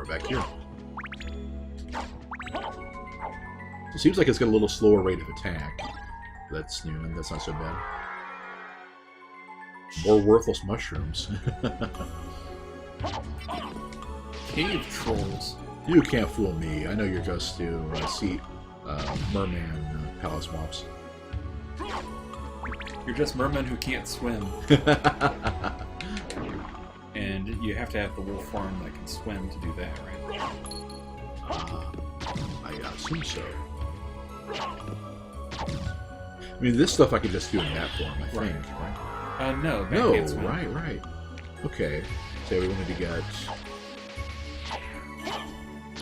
back here. It seems like it's got a little slower rate of attack. That's new, and that's not so bad. More worthless mushrooms. Cave trolls. You can't fool me. I know you're just to see merman palace mobs. You're just mermen who can't swim. And you have to have the wolf form that can swim to do that, right? I assume so. I mean, this stuff I could just do in that form, I think. Right? No. No, right. Okay. So we wanted to get...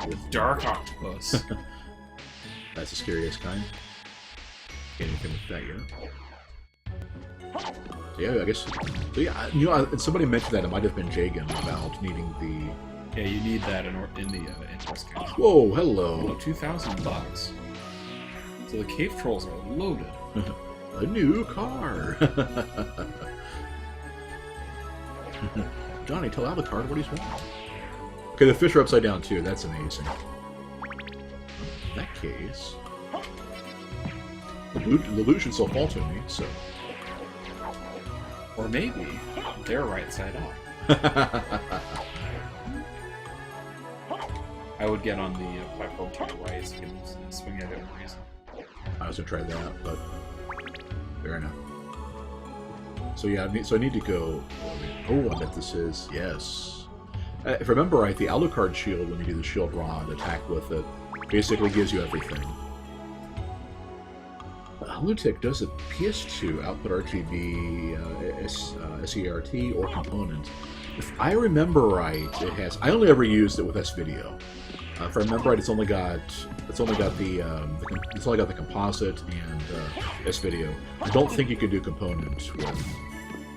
with Dark Octopus. That's the scariest kind. Can't anything with that yet. So yeah, I guess... So yeah, you know, somebody mentioned that it might have been Jagan about needing the... Yeah, you need that in the interest case. Whoa, hello. Oh, $2,000. So the cave trolls are loaded. A new car. Johnny, tell Alucard what he's wanting. Okay, the fish are upside down too. That's amazing. In that case, the loot should still fall to me. So, or maybe they're right side up. I would get on the platform to the right so you can swing at it for reason. I was gonna try that, but fair enough. So yeah, I need to go. Oh, I bet this is yes. If I remember right, the Alucard shield, when you do the shield rod attack with it, basically gives you everything. Lutic does a PS2 output RGB, SERT, or component. If I remember right, it has. I only ever used it with S-Video. If I remember right, it's only got the composite and S-Video. I don't think you could do component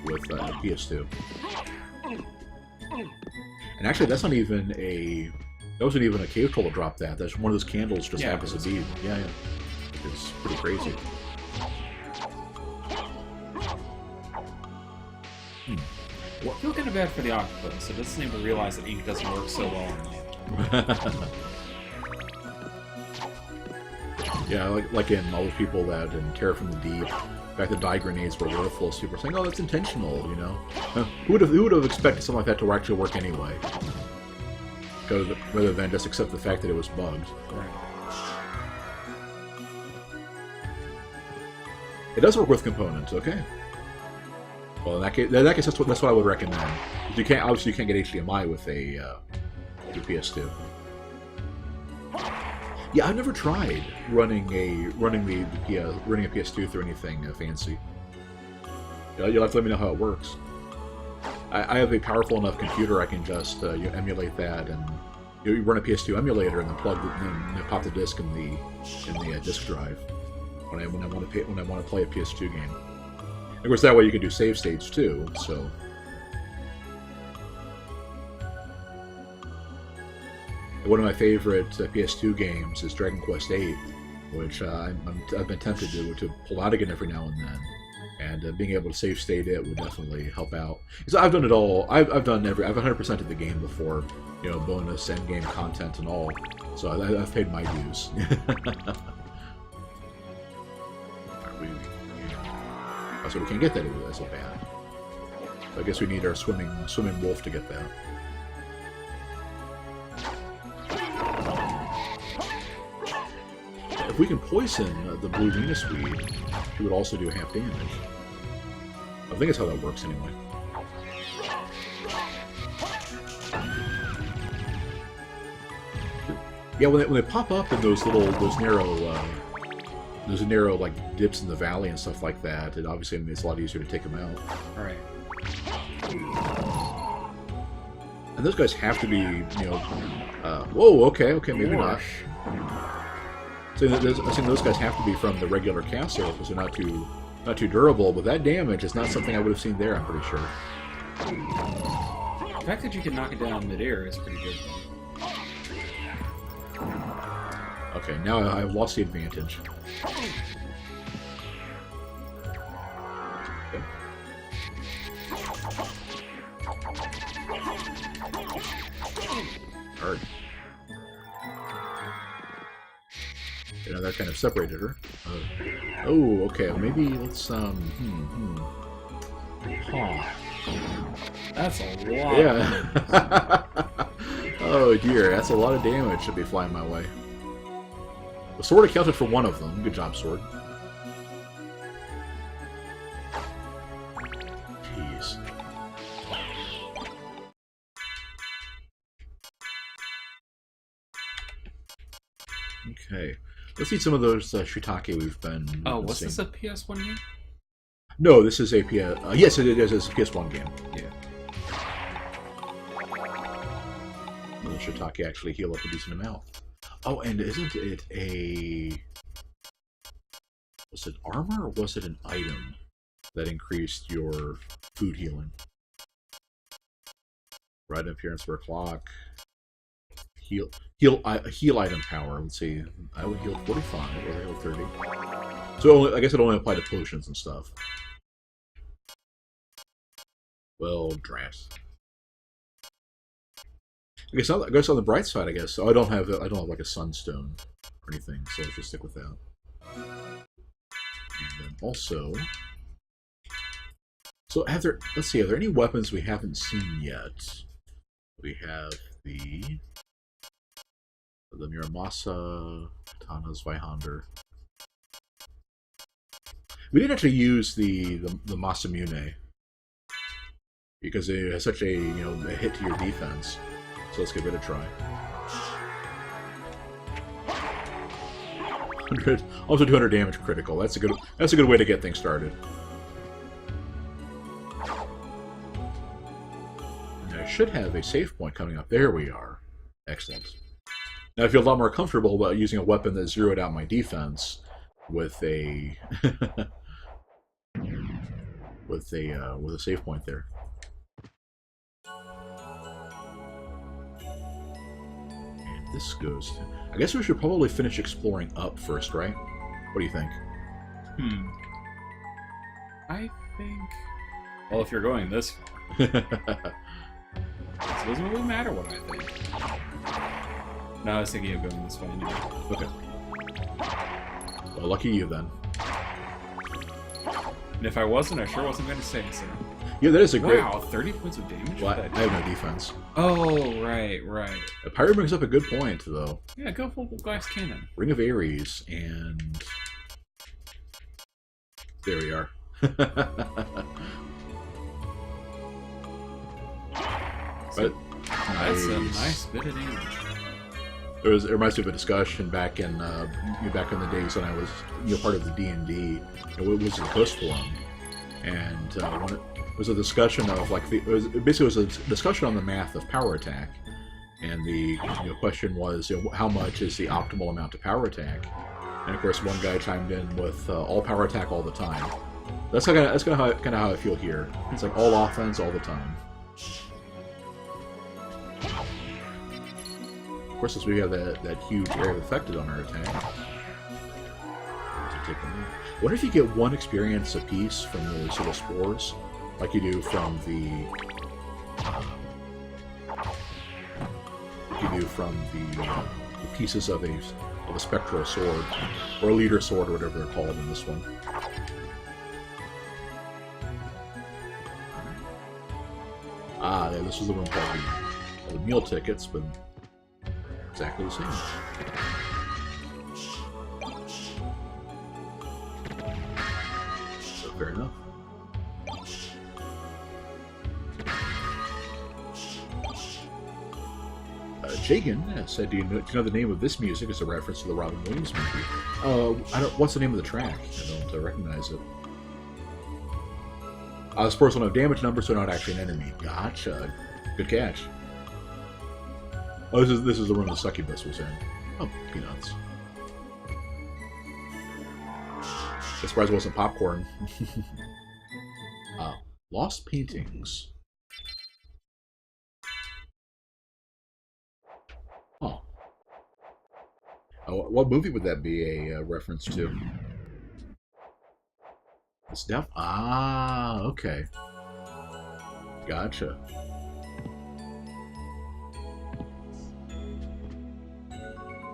with PS2. And actually, that wasn't even a cave troll to drop that. That's one of those candles just happens to be. Yeah. It's pretty crazy. I feel kind of bad for the octopus. It doesn't seem to realize that ink doesn't work so well on it. Yeah, like in all those people that in Terror from the Deep, in fact, the dye grenades were worthless. People were saying, "Oh, that's intentional," you know. Who would have expected something like that to actually work anyway? Rather than just accept the fact that it was bugged. Right. It does work with components, okay. Well, in that case, that's what I would recommend. You can't obviously get HDMI with a PS2. Yeah, I've never tried running a PS2 through anything fancy. You'll have to let me know how it works. I have a powerful enough computer I can just emulate that, and you run a PS2 emulator and then pop the disc in the disk drive when I want to play a PS2 game. Of course, that way you can do save states too. So. One of my favorite PS2 games is Dragon Quest VIII, which I've been tempted to pull out again every now and then, and being able to save state it would definitely help out. Because I've done it all. I've 100% of the game before, you know, bonus end game content and all. So I've paid my dues. So we can't get that either. That's so bad. So I guess we need our swimming wolf to get that. If we can poison the blue Venus weed, it would also do half damage. I think that's how that works anyway. Yeah, when they pop up in those narrow like dips in the valley and stuff like that, it obviously makes it a lot easier to take them out. All right. And those guys have to be, you know. Whoa, okay, maybe not. So I think those guys have to be from the regular castle because they're not too durable. But that damage is not something I would have seen there. I'm pretty sure. The fact that you can knock it down midair is pretty good. Okay, now I've lost the advantage. Okay. Hard. that kind of separated her. Oh, okay. Maybe let's Huh. That's a lot. Yeah. Oh dear, that's a lot of damage should be flying my way. The sword accounted for one of them. Good job, sword. Jeez. Okay. Let's eat some of those shiitake we've been. Oh, was this a PS1 game? No, this is a PS. Yes, it is. It's a PS1 game. Yeah. Will shiitake actually heal up a decent amount? Oh, and isn't it a... Was it armor or was it an item that increased your food healing? Right appearance for a clock. Heal item power. Let's see. I would heal 45 or heal 30. So I guess it only applied to potions and stuff. Well, drat. I guess on the bright side, I guess I don't have like a sunstone or anything, so let's just stick with that. And then also, so let's see, are there any weapons we haven't seen yet? We have the Muramasa, Katana, Zweihander. We didn't actually use the Masamune because it has such a a hit to your defense. So let's give it a try. 100, also 200 damage critical. That's a good way to get things started. And I should have a save point coming up. There we are. Excellent. Now I feel a lot more comfortable about using a weapon that zeroed out my defense with a with a save point there. This goes to... I guess we should probably finish exploring up first, right? What do you think? I think... Well, if you're going this far... It doesn't really matter what I think. No, I was thinking of going this way anyway. Okay. Well, lucky you, then. And if I wasn't, I sure wasn't going to say so. Yeah, that is a great... Wow, 30 points of damage? Well, I have no defense. Oh, right. Pyro brings up a good point, though. Yeah, go full glass cannon. Ring of Ares, and... There we are. But, that's a nice bit of damage. It reminds me of a discussion back in the days when I was part of the D&D. It was a Ghost Forum, and when it was a discussion of it was a discussion on the math of power attack, and the question was how much is the optimal amount of power attack, and of course one guy chimed in with all power attack all the time. That's kind of how I feel here. It's like all offense all the time. Of course, since we have that huge area affected on our attack. What if you get one experience apiece from the sort of spores, like you do from the pieces of a spectral sword or a leader sword or whatever they're called in this one? Ah, yeah, this is the one called the meal tickets, but exactly the same. So fair enough. Jagan said, "Do you know the name of this music?" Is a reference to the Robin Williams movie. What's the name of the track? I don't recognize it. The spores don't have damage numbers, so not actually an enemy. Gotcha. Good catch. Oh, this is the one the succubus was in. Oh, peanuts. I'm surprised it wasn't popcorn. Lost paintings. Oh. What movie would that be a reference to? It's okay. Gotcha.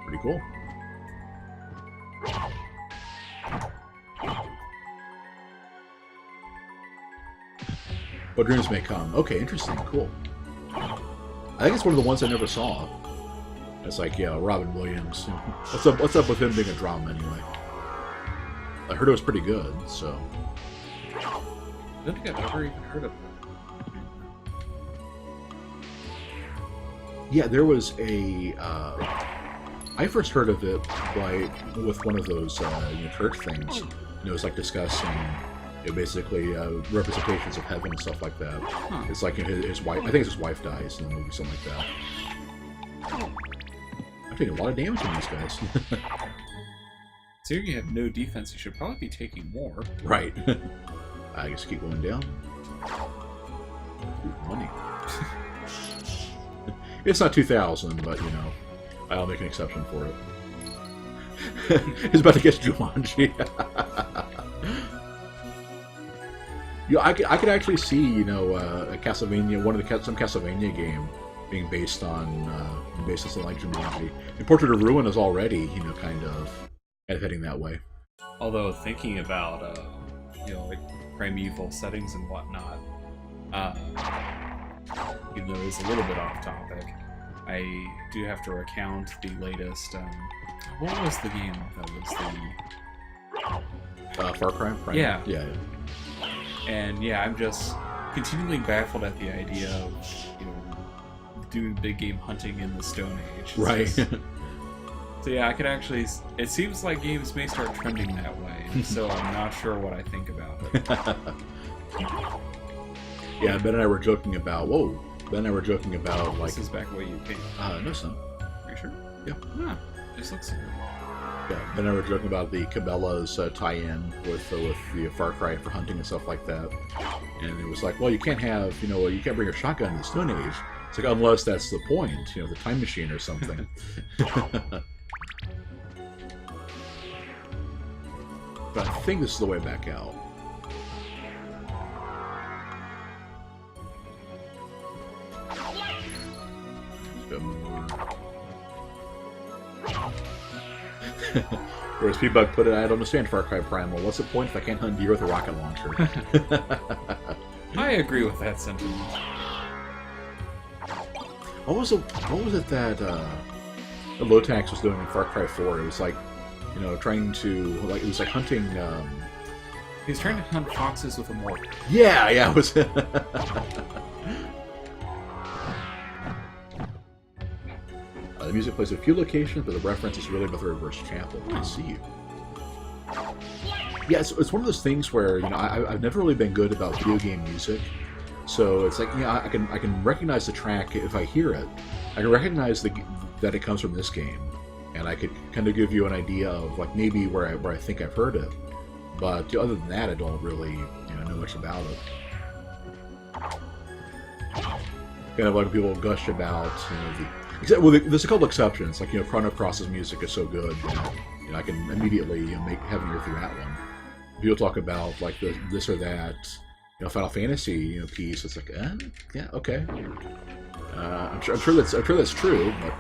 Pretty cool. What dreams may come. Okay, interesting, cool. I think it's one of the ones I never saw. It's like, yeah, Robin Williams. What's up with him being a drama anyway? I heard it was pretty good, so. I don't think I've ever even heard of it. Yeah, there was a. I first heard of it with one of those church things. And it was like discussing, basically representations of heaven and stuff like that. Huh. It's like his wife. I think his wife dies in the movie, something like that. I'm taking a lot of damage from these guys. So you have no defense. You should probably be taking more. Right. I guess keep going down. Ooh, money. It's not 2,000, but you know, I'll make an exception for it. He's about to get Jumanji. I could actually see, you know, a Castlevania, some Castlevania game being based on something like Jumanji. And Portrait of Ruin is already, you know, kind of heading that way. Although thinking about, you know, like primeval settings and whatnot, even though it's a little bit off topic, I do have to recount the latest. What was the game that was the Far Cry? Right? Yeah. Yeah. And yeah, I'm just continually baffled at the idea of, you know, doing big game hunting in the Stone Age. It's Right. just, so yeah, I could actually. It seems like games may start trending that way, so I'm not sure what I think about it. Yeah, Ben and I were joking about. Whoa, Ben and I were joking about like. This is back the way you came. No, son. Are you sure? Yeah. Huh. This looks. Yeah, Ben and I were joking about the Cabela's tie-in with the Far Cry for hunting and stuff like that, and it was like, well, you can't have, you know, you can't bring a shotgun in the Stone Age. It's like, unless that's the point, you know, the time machine or something. But I think this is the way back out. Whereas P-Bug put it, I don't understand Far Cry Primal. What's the point if I can't hunt deer with a rocket launcher? I agree with that sentiment. What was it that Lotax was doing in Far Cry 4? It was like, you know, trying to, like, it was like hunting. He's trying to hunt foxes with a mortar. Yeah, it was. The music plays a few locations, but the reference is really about the reverse chapel. I see you. Yeah, it's one of those things where, you know, I've never really been good about video game music, so it's like, you know, I can recognize the track if I hear it. I can recognize that it comes from this game, and I could kind of give you an idea of like maybe where I think I've heard it, but other than that, I don't really, you know much about it. Kind of like people gush about, you know, well, there's a couple exceptions, like, you know, Chrono Cross's music is so good that, you know, I can immediately, you know, have an ear through that one. People talk about like this or that, you know, Final Fantasy, you know, piece. It's like, yeah, okay. I'm sure that's true, but.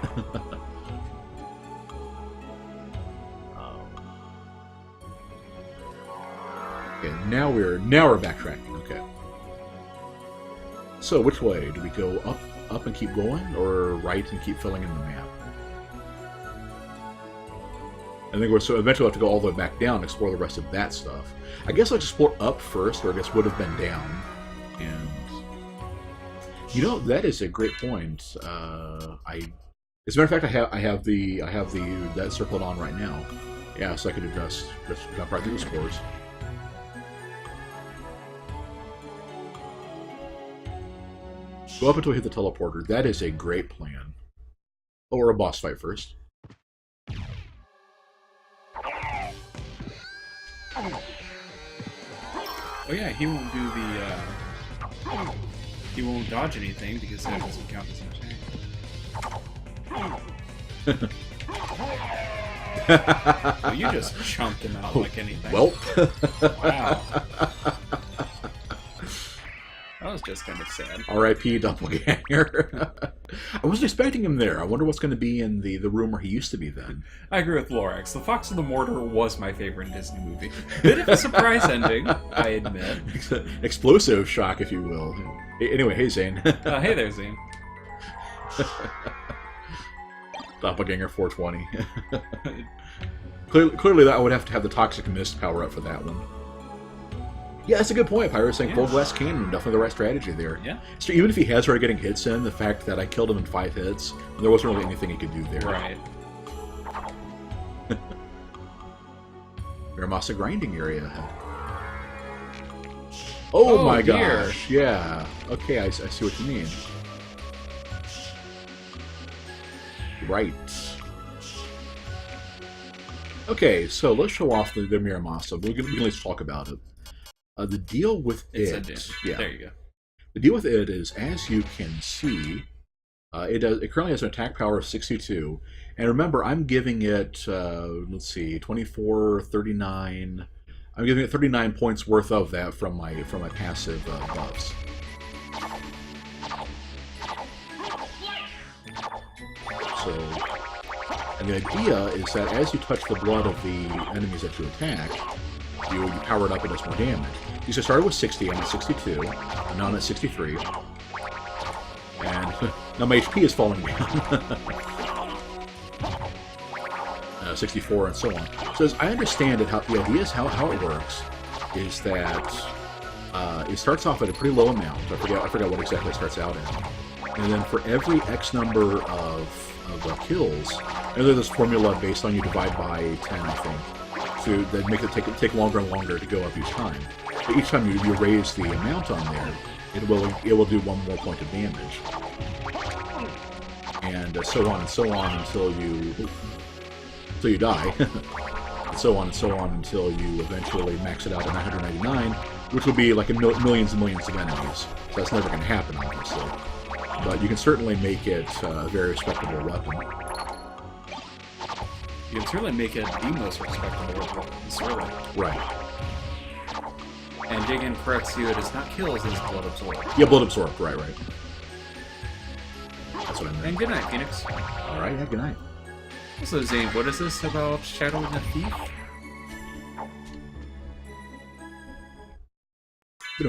Okay, now we're backtracking. Okay. So which way do we go? Up and keep going, or right and keep filling in the map? I think so eventually we'll have to go all the way back down and explore the rest of that stuff. I guess I'll explore up first, or I guess would have been down. And you know, that is a great point. As a matter of fact, I have that circled on right now. Yeah, so I could just jump right through the scores. Go up until we hit the teleporter. That is a great plan. Or a boss fight first. Oh yeah, he won't do the, he won't dodge anything because that doesn't count as an attack. Well, you just chunked him out like anything. Well. Wow. That was just kind of sad. R.I.P. Doppelganger. I wasn't expecting him there. I wonder what's going to be in the room where he used to be then. I agree with Lorax. The Fox and the Mortar was my favorite Disney movie. Bit of a surprise ending, I admit. Explosive shock, if you will. Anyway, hey, Zane. Hey there, Zane. Doppelganger 420. Clearly, that would have to have the Toxic Mist power up for that one. Yeah, that's a good point. Pyro saying Full Glass Cannon, definitely the right strategy there. Yeah. So even if he has started getting hits in, the fact that I killed him in 5 hits, there wasn't really anything he could do there. Right. Miramasa grinding area. Oh my gosh! Yeah. Okay, I see what you mean. Right. Okay, so let's show off the Miramasa. We can at least talk about it. The deal with it, yeah. There you go. The deal with it is, as you can see, it currently has an attack power of 62, and remember, I'm giving it, let's see, 24, 39. I'm giving it 39 points worth of that from my passive buffs. So, and the idea is that as you touch the blood of the enemies that you attack, you power it up and does more damage. You started with 60, I'm at 62, and now I'm at 63. And now my HP is falling down. 64 and so on. So as I understand it, the idea is how it works is that it starts off at a pretty low amount. I forgot what exactly it starts out at. And then for every X number of kills, and there's this formula based on you divide by 10, I think. So that makes it take longer and longer to go up each time. But each time you raise the amount on there, it will do 1 more point of damage, and so on until you die, and so on until you eventually max it out at 999, which will be like millions and millions of enemies. So that's never going to happen, obviously. But you can certainly make it a very respectable weapon. You can certainly make it the most respectable weapon, certainly. Right. And Jigen corrects you, it is not kills, it is blood absorbed. Yeah, blood absorbed, right. That's what I meant. And good night, Phoenix. Alright, yeah, good night. So, Zane, what is this about shadowing a thief?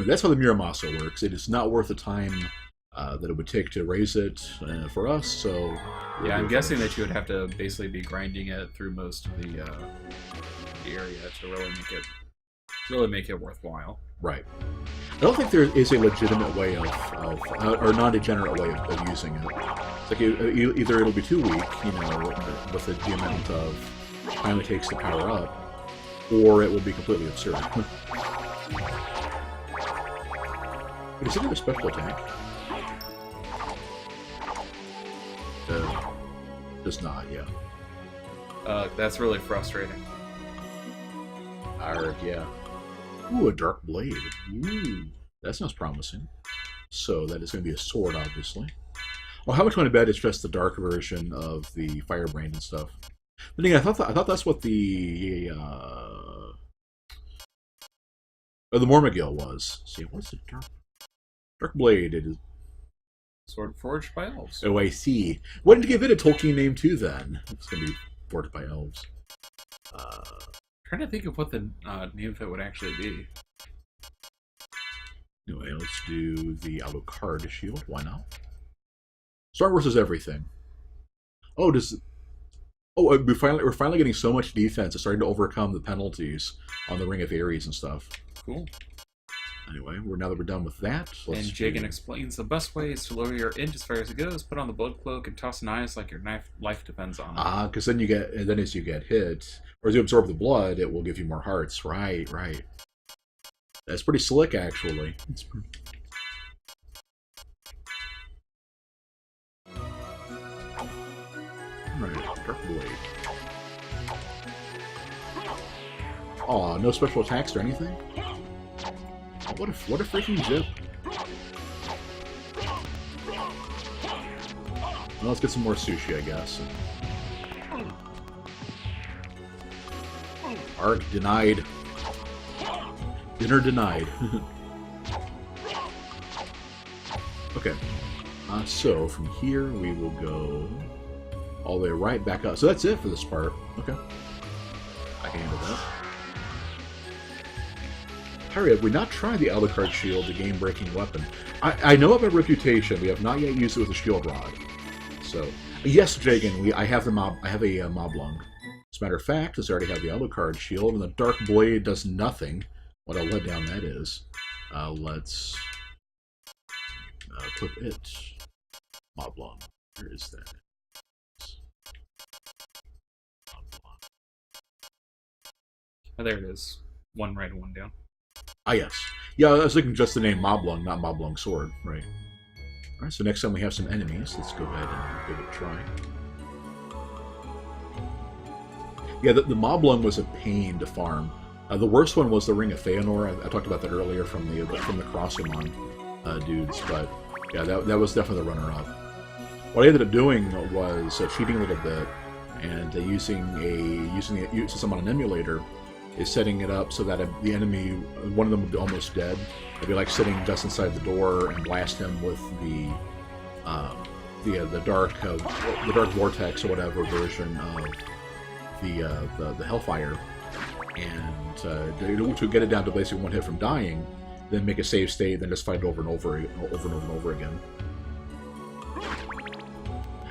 That's how the Miramasa works. It is not worth the time that it would take to raise it for us, so... Yeah, I'm guessing that you would have to basically be grinding it through most of the area to really make it worthwhile. Right. I don't think there is a legitimate way of or non-degenerate way of using it. It's like either it'll be too weak, with the amount of time it takes to power up, or it will be completely absurd. Is it a special attack? Does not, yeah. That's really frustrating. Yeah. Ooh, a dark blade. Ooh, that sounds promising. So that is going to be a sword, obviously. Well, how much want to bet it's just the dark version of the Firebrand and stuff? But again, I thought that's what the Mormagil was. Let's see, what's the dark blade? It is Sword forged by elves. Oh, I see. Why didn't you give it a Tolkien name too? Then it's going to be forged by elves. Trying to think of what the name of it would actually be. Anyway, let's do the Alucard shield. Why not? Star Wars is everything. Oh, we're finally getting so much defense. It's starting to overcome the penalties on the Ring of Ares and stuff. Cool. Anyway, now that we're done with that, and Jigen explains the best way is to lower your int as far as it goes, put on the blood cloak, and toss an eyes like your life depends on it. Because then as you get hit, or as you absorb the blood, it will give you more hearts. Right. That's pretty slick, actually. Alright, Dark Blade. Aw, no special attacks or anything? What a freaking zip. Well, let's get some more sushi, I guess. Arg denied. Dinner denied. Okay. So from here we will go all the way right back up. So that's it for this part. Okay. I can handle that. Harry, have we not tried the Alucard Shield, the game-breaking weapon? I know of a reputation. We have not yet used it with a shield rod. So, yes, Jagan, I have a mob lung. As a matter of fact, since I already have the Alucard Shield, and the Dark Blade does nothing. What a letdown that is. Let's equip it. Mob lung. Where is that? Mob lung. Oh, there it is. One right and one down. Ah, yes. Yeah, I was looking just the name Moblung, not Moblung Sword, right. Alright, so next time we have some enemies, let's go ahead and give it a try. Yeah, the Moblung was a pain to farm. The worst one was the Ring of Feanor. I talked about that earlier from the Crossumon dudes, but yeah, that was definitely the runner-up. What I ended up doing was cheating a little bit, and using some on an emulator, is setting it up so that the enemy, one of them would be almost dead. It'd be like sitting just inside the door and blast him with the dark vortex or whatever version of the Hellfire, and to get it down to basically one hit from dying, then make a save state, then just fight it over and over again.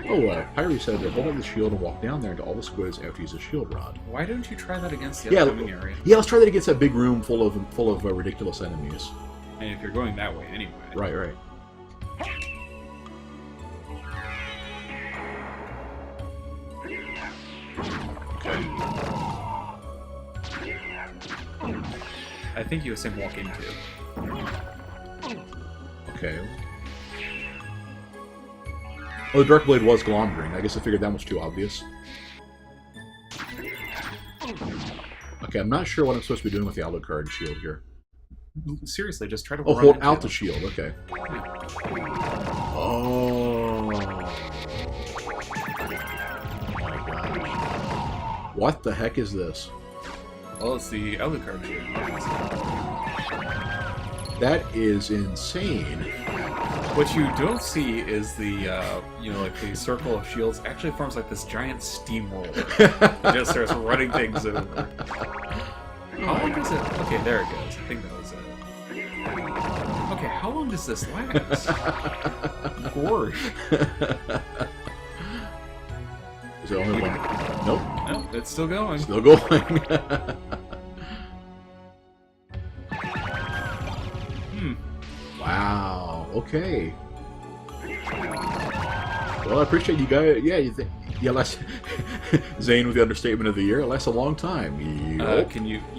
Oh, Pyre said to hold up the shield and walk down there into all the squids after you use a shield rod. Why don't you try that against the upcoming area? Yeah, let's try that against that big room full of ridiculous enemies. And if you're going that way anyway. Right, right. Okay. I think you assume walk into. Okay. Oh, the Dark Blade was Glomgring. I guess I figured that was too obvious. Okay, I'm not sure what I'm supposed to be doing with the Alucard shield here. Seriously, just try to hold out the shield, okay. Oh. Oh my gosh. What the heck is this? Well, it's the Alucard shield. That is insane. What you don't see is the, like the circle of shields actually forms like this giant steamroller. It just starts running things over. How long does it... Okay, there it goes. I think that was it. Okay, how long does this last? Gosh. Is it only one? Nope. Nope, it's still going. Still going. Wow. Okay. Well, I appreciate you guys. Yeah, last Zane with the understatement of the year. It lasts a long time. You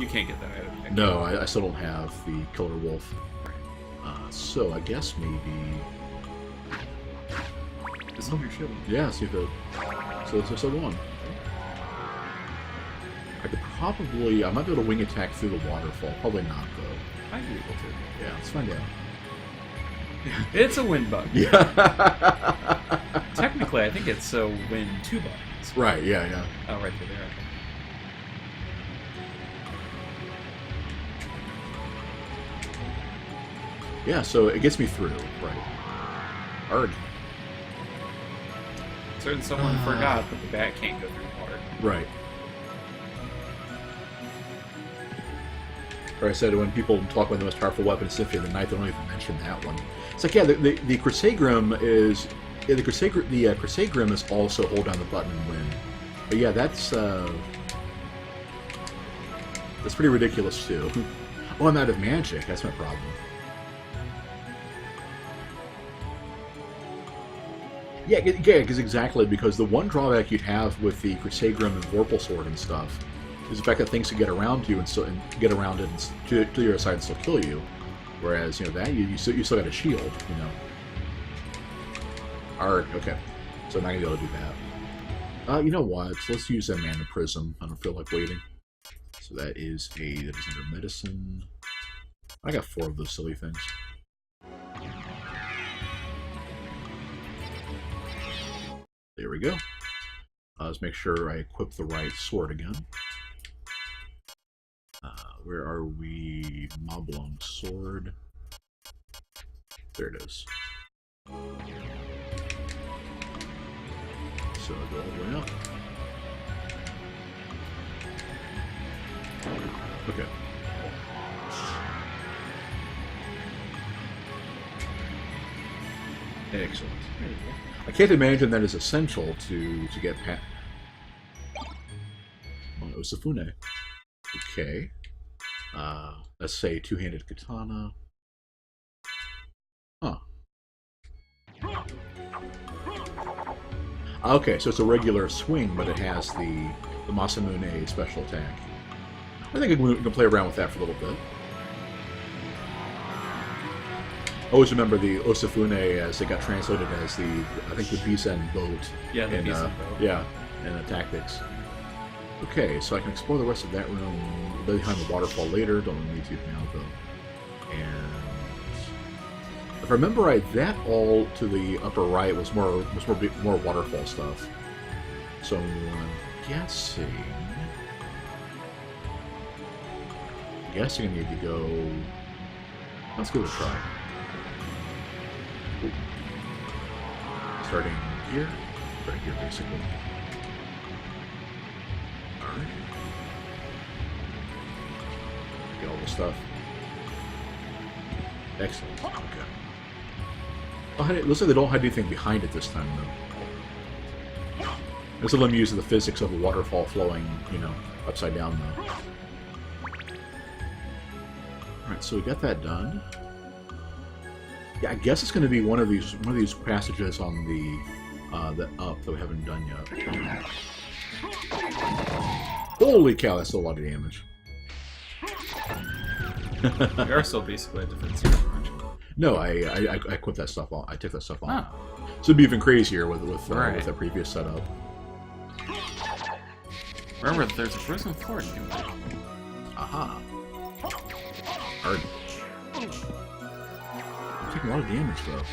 can't get that out of me. No, I still don't have the Killer Wolf. So I guess maybe. Just hold your shield. Yeah. See if it. So let's go on. I could probably. I might be able to wing attack through the waterfall. Probably not though. I'd be able to. Yeah, let's find out. It's a wind bug. Yeah. Technically, I think it's a wind 2 buttons. Right, yeah. Oh, right there. Yeah, so it gets me through. Right. Arg. Certain someone forgot that the bat can't go through water. Right. Or I said when people talk about the most powerful weapon, Symphony of the Night, they don't even mention that one. It's like, yeah, the Crusadegrim is... Yeah, the Crusadegrim is also hold down the button and win. But yeah, that's pretty ridiculous too. Oh, I'm out of magic. That's my problem. Yeah, because because the one drawback you'd have with the Crusadegrim and Vorpal Sword and stuff is the fact that things can get around you and get around it and to your side and still kill you. Whereas, that you still got a shield, Alright, okay. So I'm not gonna be able to do that. You know what? So let's use a Mana Prism. I don't feel like waiting. So that is under medicine. I got 4 of those silly things. There we go. Let's make sure I equip the right sword again. Where are we? Moblung Sword. There it is. So go all the way up. Okay. Excellent. I can't imagine that is essential to get past. Oh, it was Sotn. Okay. Let's say two-handed katana. Huh. Okay, so it's a regular swing, but it has the Masamune special attack. I think we can play around with that for a little bit. Always remember the Osafune as it got translated as the, I think, the Bisen boat. Yeah, the Bisen boat. Yeah, in the tactics. Okay, so I can explore the rest of that room behind the waterfall later. Don't need to now, though. And if I remember right, that all to the upper right was more waterfall stuff. So I'm guessing I need to go. Let's give it a try. Ooh. Starting here, right here, basically. All right. Get all the stuff. Excellent. Okay. Well, it looks like they don't have anything behind it this time, though. This will let me use the physics of a waterfall flowing, you know, upside down, though. Alright, so we got that done. Yeah, I guess it's going to be one of these passages on the up that we haven't done yet. Holy cow, that's a lot of damage. We are still basically a defensive, aren't you? No, I quit that stuff off. I took that stuff off. Oh. So it'd be even crazier with that previous setup. Remember, there's a frozen floor to do. Aha. Hard. I'm taking a lot of damage, though.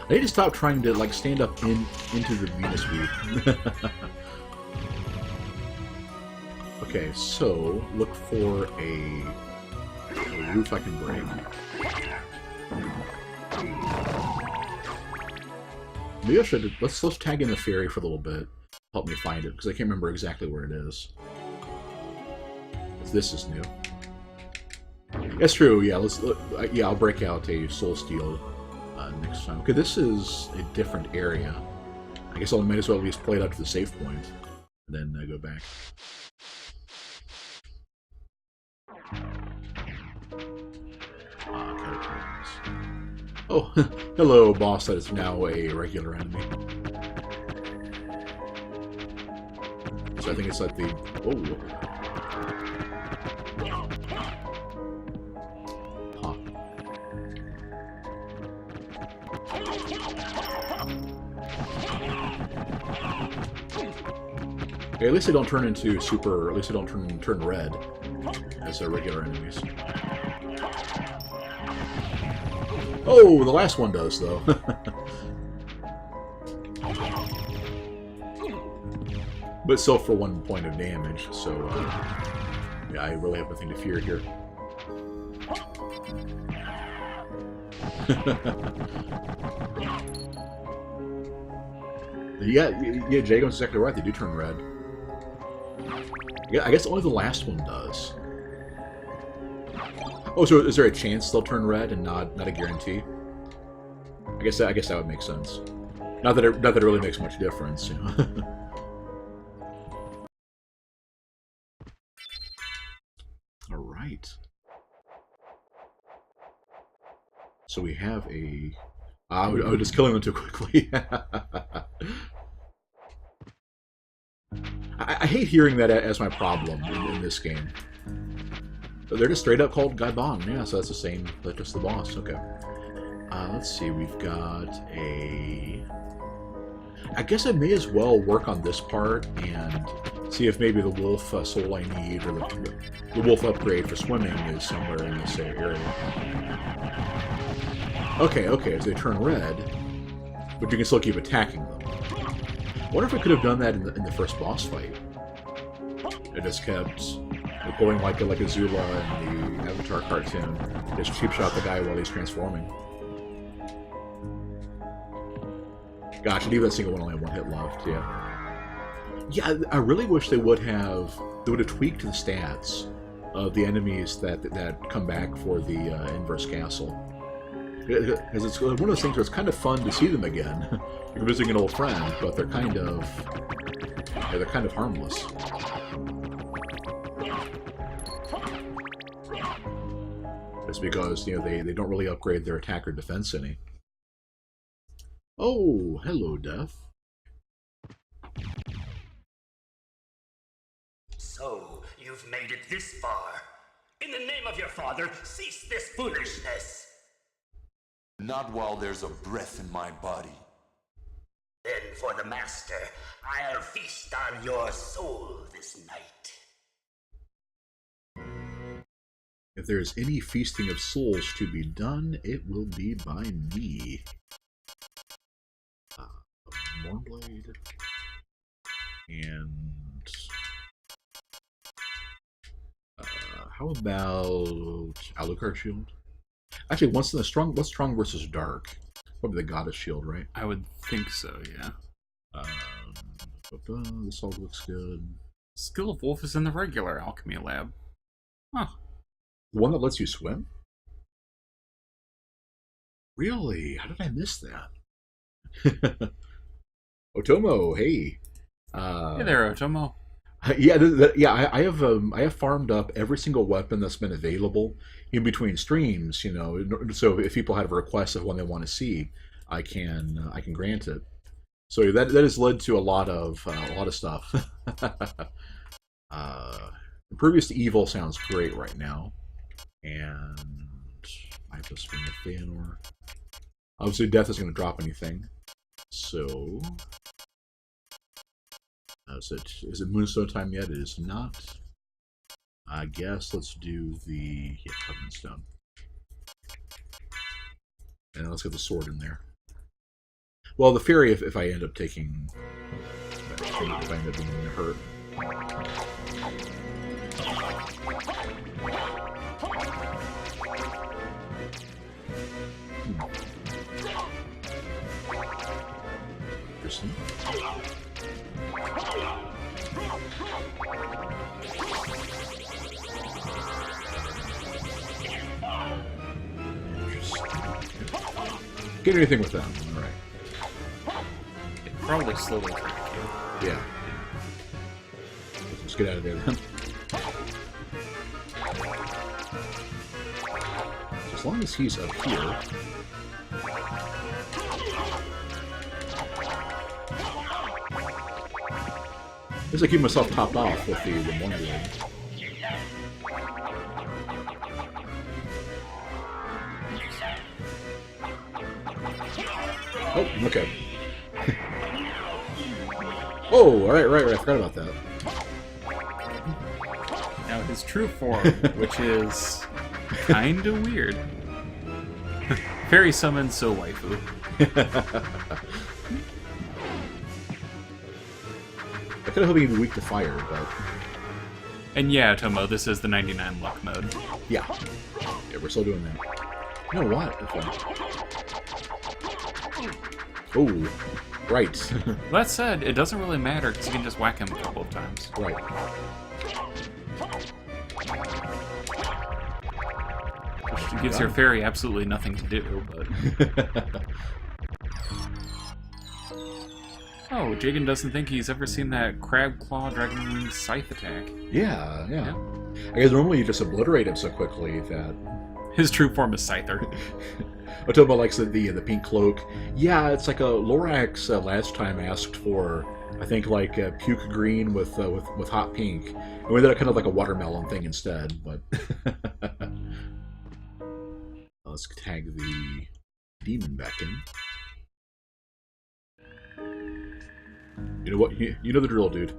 I need to stop trying to, like, stand up into the Venus Weed. Okay, so look for a roof I can break. Maybe I should let's tag in the fairy for a little bit. Help me find it because I can't remember exactly where it is. This is new. That's true. Yeah, I'll break out a Soul Steel next time. Okay, this is a different area. I guess I might as well at least play it up to the save point, and then go back. Oh, hello, boss that is now a regular enemy. So I think it's like the... Oh. Huh. Okay, at least they don't turn into super... At least they don't turn red as their regular enemies. Oh, the last one does, though. But still for 1 point of damage, so... yeah, I really have nothing to fear here. yeah, Jagon's exactly right. They do turn red. Yeah, I guess only the last one does. Oh, so is there a chance they'll turn red and not a guarantee? I guess that would make sense. Not that it really makes much difference, you know. All right. So we have a. I was just killing them too quickly. I hate hearing that as my problem in this game. They're just straight up called Gaibon. Yeah, so that's the same, but just the boss. Okay. Let's see. We've got a. I guess I may as well work on this part and see if maybe the wolf soul I need or the wolf upgrade for swimming is somewhere in this area. Okay. So they turn red, but you can still keep attacking them. I wonder if I could have done that in the first boss fight. I just kept going like a Zula in the Avatar cartoon. Just cheap shot the guy while he's transforming. Gosh, and even that single one only had one hit left, yeah. Yeah, I really wish they would have tweaked the stats of the enemies that come back for the inverse castle. Because it's one of those things where it's kind of fun to see them again. You're visiting an old friend, but they're kind of harmless. Just because they don't really upgrade their attack or defense any. Oh, hello, Death. So, you've made it this far. In the name of your father, cease this foolishness. Not while there's a breath in my body. Then for the master, I'll feast on your soul this night. If there is any feasting of souls to be done, it will be by me. Mournblade. And... how about Alucard Shield? Actually, what's strong versus dark? Probably the Goddess Shield, right? I would think so, yeah. This all looks good. Skill of Wolf is in the regular alchemy lab. Huh. The one that lets you swim? Really? How did I miss that? Otomo, hey. Hey there, Otomo. Yeah, I have farmed up every single weapon that's been available in between streams. So if people have a request of one they want to see, I can grant it. So that has led to a lot of stuff. Impervious to Evil sounds great right now, and I have to swing the Feanor. Obviously, Death isn't going to drop anything, so. Is it Moonstone time yet? It is not. I guess let's do the Covenant Stone. And let's get the sword in there. Well, the Fury, if I end up taking... If I end up being hurt. Interesting. Get anything with them, alright. Probably slowly. Yeah. Let's get out of there then. As long as he's up here. Just to keep myself topped off with the Mournblade. Oh, okay. Oh, right, I forgot about that. Now his true form, which is kinda weird. Fairy summon, so waifu. I could have hoped he'd be weak to fire, but... And yeah, Tomo, this is the 99 luck mode. Yeah, we're still doing that. You know what? Okay. Oh, right. That said, it doesn't really matter because you can just whack him a couple of times. Right. Which gives your fairy absolutely nothing to do, but... Oh, Jagan doesn't think he's ever seen that Crab Claw Dragon Wing Scythe attack. Yeah. I guess normally you just obliterate him so quickly that... His true form is Scyther. Otomo likes the pink cloak. Yeah, it's like a Lorax last time asked for, I think, like puke green with hot pink. And we did kind of like a watermelon thing instead, but... Let's tag the demon back in. You know what? You know the drill, dude.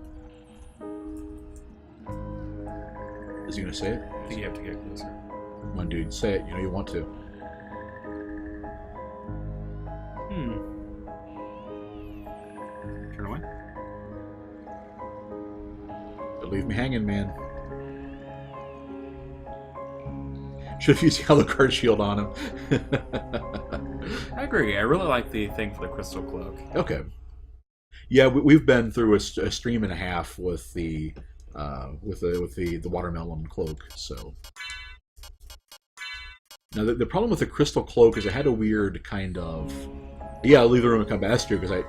Is he gonna say it? I think you have to get closer. Come on, dude. Say it. You know you want to. Turn away. Don't leave me hanging, man. Should have used the Alucard shield on him. I agree. I really like the thing for the crystal cloak. Okay. Yeah, we've been through a stream and a half with the watermelon cloak. So now the problem with the crystal cloak is it had a weird kind of, yeah, I'll leave the room and come back to you because